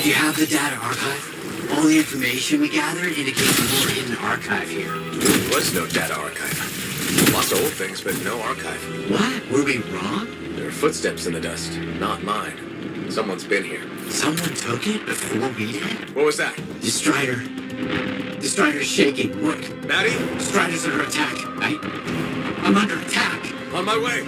You have the data archive? All the information we gathered indicates more hidden archive here. There was no data archive. Lots of old things, but no archive. What? Were we wrong? There are footsteps in the dust. Not mine. Someone's been here. Someone took it before we did? What was that? The Strider. The Strider's shaking. Look. Maddie? Strider's under attack. I'm under attack. On my way.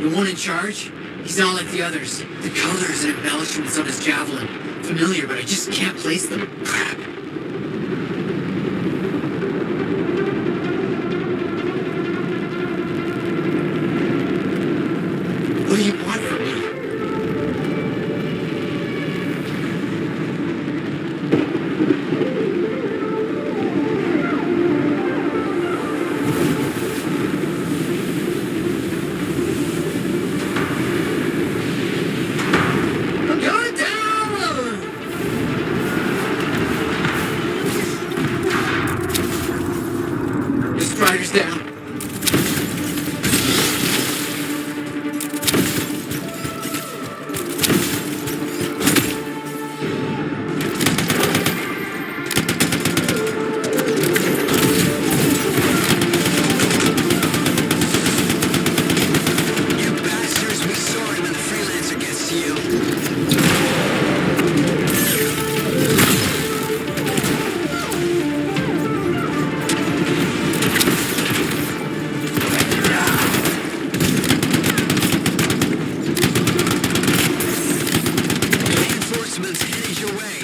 The one in charge? He's not like the others. The colors and embellishments on his javelin. Familiar, but I just can't place them. Crap. What do you want from me? I'm going down! The strider's down. Reinforcements headed your way.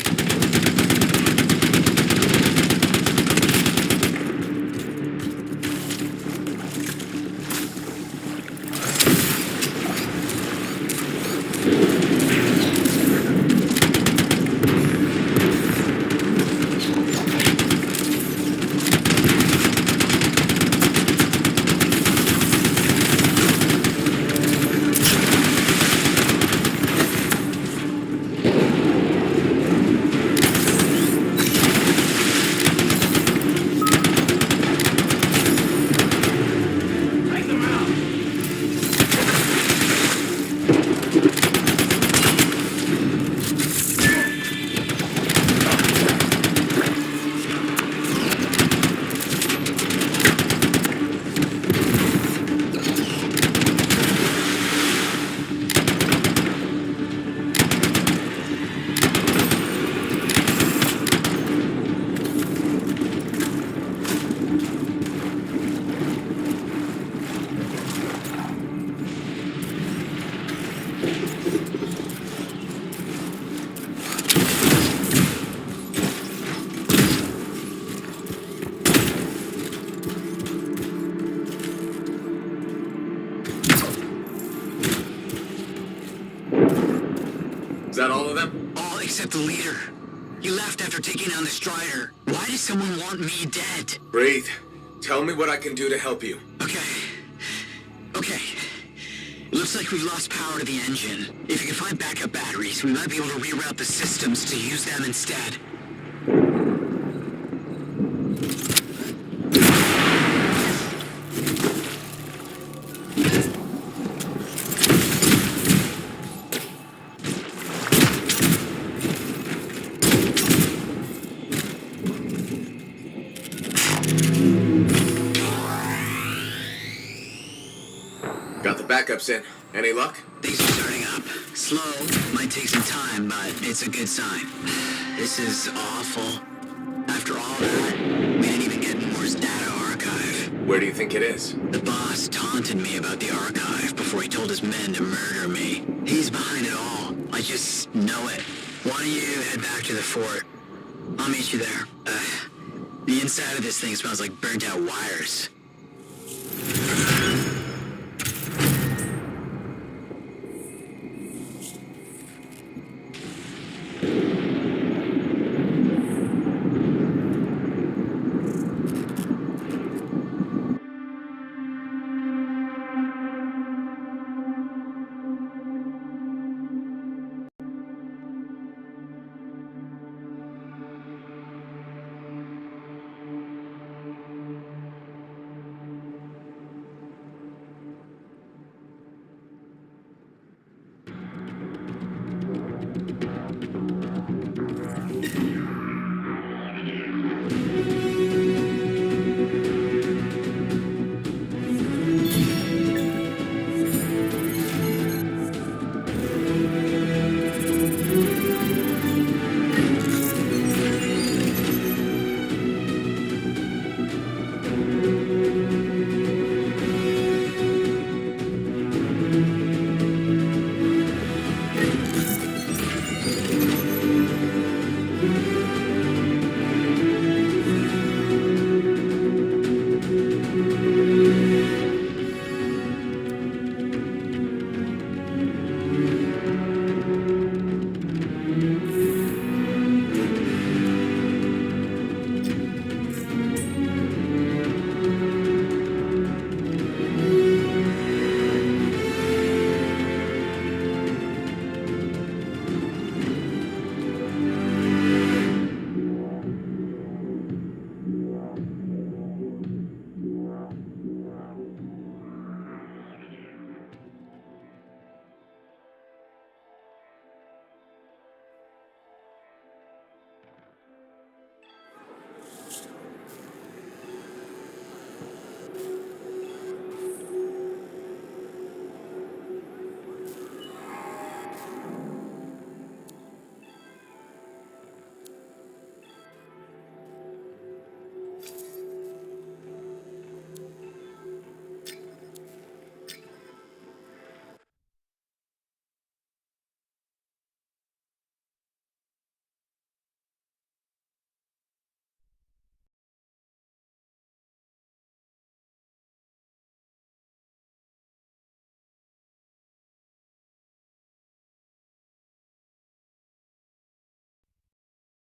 Is that all of them? All except the leader. He left after taking down the Strider. Why does someone want me dead? Breathe. Tell me what I can do to help you. Okay. It looks like we've lost power to the engine. If you can find backup batteries, we might be able to reroute the systems to use them instead. Got the backups in. Any luck? Things are starting up. Slow, might take some time, but it's a good sign. This is awful. After all that, we didn't even get Moore's data archive. Where do you think it is? The boss taunted me about the archive before he told his men to murder me. He's behind it all. I just know it. Why don't you head back to the fort? I'll meet you there. The inside of this thing smells like burnt out wires.